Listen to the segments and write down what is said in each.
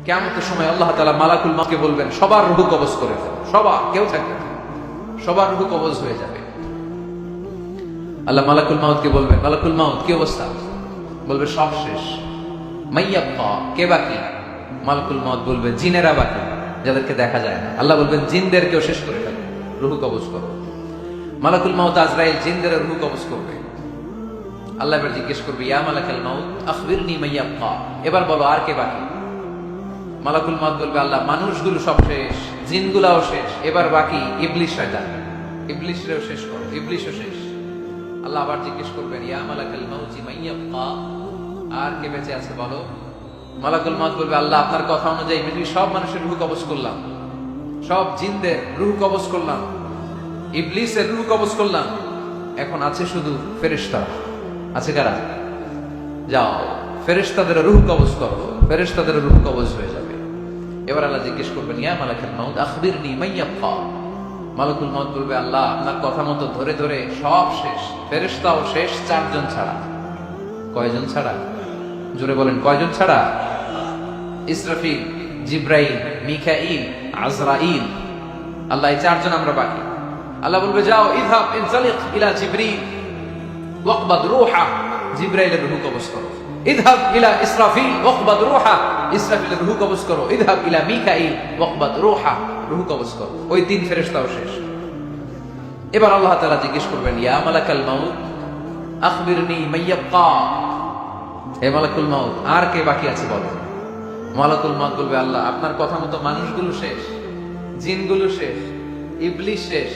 কিয়ামতের সময় আল্লাহ তাআলা মালাকুল মউতকে বলবেন সবার রূহ কবজ করে ফেলো, সবার, কেউ থাকবে না, সবার রূহ কবজ হয়ে যাবে। আল্লাহ মালাকুল মউতকে বলবেন, মালাকুল মউত কি অবস্থা? বলবে সব শেষ। মাইয়াবকা, কে বাকি? মালাকুল মউত বলবে জিনেরা বাকি, যাদেরকে দেখা যায় না। আল্লাহ বলবেন জিনদেরকেও শেষ করে ফেলো, রূহ কবজ করো। মালাকুল মউত আজরাইল জিনদের রূহ কবজ করবে। আল্লাহ এবার জিজ্ঞেস করবে, ইয়া মালাকুল মউত আখবিরনি মাইয়াবকা, এবার বলো আর কে বাকি? মালাকুল মউত বলবে, আল্লাহ মানুষগুলো সব শেষ, জিনগুলাও শেষ, এবার বাকি ইবলিস শয়তান, ইবলিসরেও শেষ করো, ইবলিসও শেষ। আল্লাহ আবার জিজ্ঞেস করবেন, ইয়া মালাকুল মউত মাইয়াবকা, আর কে বেঁচে আছে বলো? মালাকুল মউত বলবে, আল্লাহ আপনার কথা অনুযায়ী পৃথিবীর সব মানুষের রূহ কবজ করলাম, সব জিনদের রূহ কবজ করলাম, ইবলিসের রূহ কবজ করলাম, এখন আছে শুধু ফেরেশতা। আছে কারা? যাও ফেরেশতাদের রূহ কবজ করো, ফেরেশতাদের রূহ কবজ হয়ে যাবে। এবার আল্লাহ জিজ্ঞেস করবেন, ইয়া মালাকুল মউত আখবিরনি মাইয়াবকা। মালাকুল মউত বলবে, আল্লাহ আপনার কথা মতো ধরে ধরে সব শেষ, ফেরেশতাও শেষ, চারজন ছাড়া। কয়জন ছাড়া? জোরে বলেন, কয়জন ছাড়া? ইসরাফিল, জিব্রাইল, মিকাইল, আজরাইল। আল্লাহ এই চারজন আমরা বাকি। আল্লাহ বলবে, যাও ইযহাব ইনতালিক ইলা জিবরিল ওয়াকবাদ রূহা, জিব্রাইলের রূহ কবজ করো। ইযহাব ইলা ইসরাফিল ওয়াকবাদ রূহা, ইসরাফিলের রূহ কবজ করো। ইযহাব ইলা মিকাইল ওয়াকবাদ রূহা, রূহ কবজ করো। ওই তিন ফেরেশতাও শেষ। এবার আল্লাহ তাআলা জিজ্ঞেস করবেন, ইয়া মালাকুল মউত আখবিরনি মাইয়াবকা, হে মালাকুল মউত আর কে বাকি আছে বলো? মালাকুল মউত বলবে, আল্লাহ আপনার কথা মতো মানুষগুলো শেষ, জিনগুলো শেষ, ইবলিস শেষ,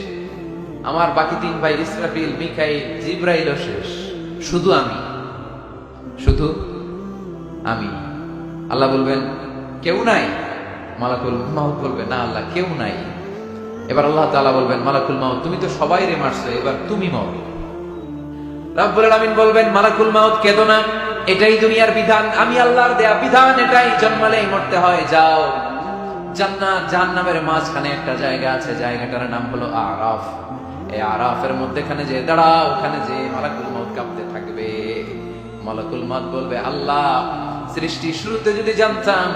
আমার বাকি তিন ভাই ইসরাফিল, মিকাইল, জিব্রাইলও শেষ, শুধু আমি, শুধু আমি। আল্লাহ বলবেন, কেউ নাই? মালাকুল মউত বলবে, না আল্লাহ কেউ নাই। এবার আল্লাহ তাআলা বলবেন, মালাকুল মউত তুমি তো সবাইরে মারছো, এবার তুমি মরো। রব্বুল আলামিন বলবেন, মালাকুল মউত কেঁদো না, এটাই দুনিয়ার বিধান, আমি আল্লাহর দেয়া বিধান, এটাই, জন্মালেই মরতে হয়। যাও জান্নাত জাহান্নামের মাঝখানে একটা জায়গা আছে, জায়গাটার নাম হলো আরাফ। এই আরাফের মধ্যখানে যে দাঁড়াও, ওখানে যে মালাকুল মউত কাঁপতে থাকবে। মালাকুল মউত বলবে, আল্লাহ সৃষ্টি শুরুতে যদি জানতাম,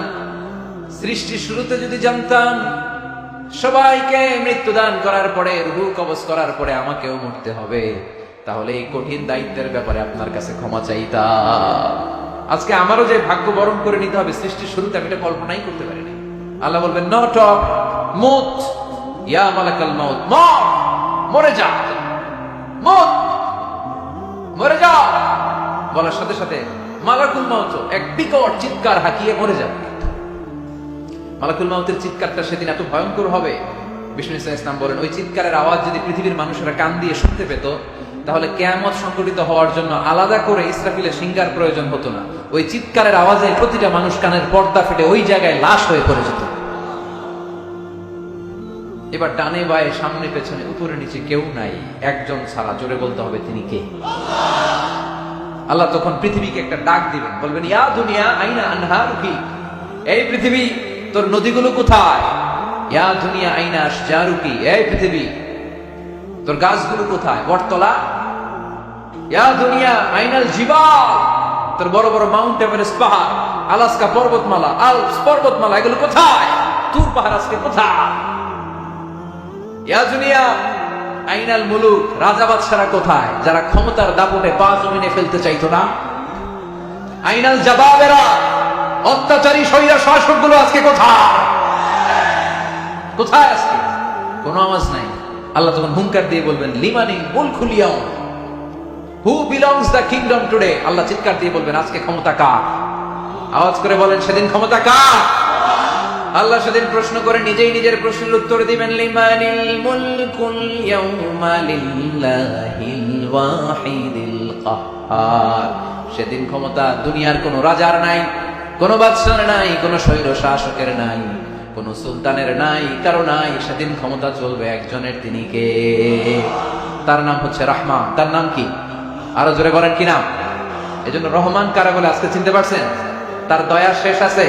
সৃষ্টি শুরুতে যদি জানতাম সবাইকে মৃত্যুদান করার পরে, রূহ কবজ করার পরে আমাকেও মরতে হবে, তাহলে এই কঠিন দায়িত্বের ব্যাপারে আপনার কাছে ক্ষমা চাইতাম। আজকে আমারও যে ভাগ্য বরণ করে নিতে হবে সৃষ্টির শুরুতে, আমি এটা কল্পনাই করতে পারিনি। আল্লাহ বলবেন, নো টক, মুত, ইয়া মালাকুল মউত মর, মরে যা, মুত, মরে যা। বলার সাথে সাথে মালাকুল মউত এক বিকট চিৎকার হাঁকিয়ে মরে যাবে। মালাকুল মউতের চিৎকারটা সেদিন এত ভয়ঙ্কর হবে, বিষ্ণু ইসলাম বলেন, ওই চিৎকারের আওয়াজ যদি পৃথিবীর মানুষেরা কান দিয়ে শুনতে পেত, তাহলে কিয়ামত সংঘটিত হওয়ার জন্য আলাদা করে ইসরাফিলের সিংহার প্রয়োজন হতো না। ওই চিৎকারের আওয়াজে প্রতিটা মানুষ কানের পর্দা ফেটে ওই জায়গায় লাশ হয়ে পড়ে যেত। এবার ডানে বায়ে সামনে পেছনে উপরে নিচে কেউ নাই, একজন ছাড়া, জোরে বলতে হবে তিনি কে? আল্লাহ তখন পৃথিবীকে একটা ডাক দিবেন, বলবেন, ইয়া দুনিয়া আইনা আনহারুকি, এই পৃথিবী তোর নদীগুলো কোথায়? ইয়া দুনিয়া আইনা আশজারুকি, এই পৃথিবী তোর গাছগুলো কোথায়? বটতলা। ইয়া দুনিয়া আইনাল জিবাল, তোর বড় বড় মাউন্ট এভারেস্ট পাহাড়, আলাস্কা পর্বতমালা, আলপস পর্বতমালা, এগুলো কোথায়? তুর পাহাড় আজকে কোথায়? ইয়া দুনিয়া আইনাল মুলুক, রাজা বাদশারা কোথায়, যারা ক্ষমতার দাপটে পা জমিনে ফেলতে চাইতো না? আইনাল জাবাবেরা, অত্যাচারী স্বৈরা শাসকগুলো আজকে কোথায়? কোথায় আজকে? কোনো আওয়াজ নাই। আল্লাহ তখন হুঙ্কার দিয়ে বলবেন, লিমানিল মুলকুল ইয়াউম, who belongs the kingdom today. আল্লাহ চিৎকার দিয়ে বলবেন, আজকে ক্ষমতা কার? আওয়াজ করে বলেন, সেদিন ক্ষমতা কার? আল্লাহ সেদিন প্রশ্ন করে নিজেই নিজের প্রশ্নের উত্তর দিবেন, লিমানিল মুলকুল ইয়াউমা লিল্লাহিল ওয়াহিদিল কাহ্হার। সেদিন ক্ষমতা দুনিয়ার কোন রাজার নাই, কোন বাদশার নাই, কোন স্বৈর শাসকের নাই, কোন সুলতানের নাই, কারো নাই। সেদিন ক্ষমতা চলবে একজনের, তিনি কে? তার নাম হচ্ছে রহমান। তার নাম কি? আরো জোরে বলেন কি নাম? এজন্য রহমান কারা বলে আজকে চিনতে পারছেন? তার দয়ার শেষ আছে?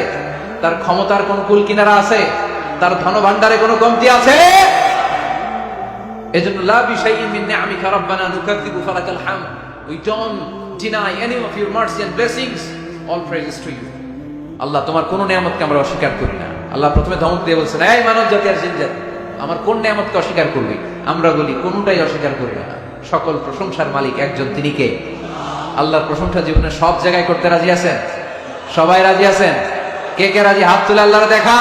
তার ক্ষমতার কোন কুল কিনারা আছে? তার ধন ভান্ডারে কোনো কমতি আছে? এজন্য লা বিশাইইন মিন নিআমিকা রাব্বানা নুকাযযিবু ফালাকাল হামদ, we don't deny any of your mercy and blessings, all praises to you. আল্লাহ তোমার কোন নিয়ামতকে আমরা অস্বীকার করি না। আল্লাহ প্রথমে ধমক দিয়ে বলছেন, এই মানব জাতি আর জিন জাতি, আমার কোন নিয়ামতকে অস্বীকার করবি? আমরা বলি কোনটাই অস্বীকার করি না। সকল প্রশংসার মালিক একজন, তিনি কে? আল্লাহর প্রশংসা জীবনে সব জায়গায় করতে রাজি আছেন? সবাই রাজি আছেন? কে কে রাজি? হাত তুলে আল্লাহর দেখা।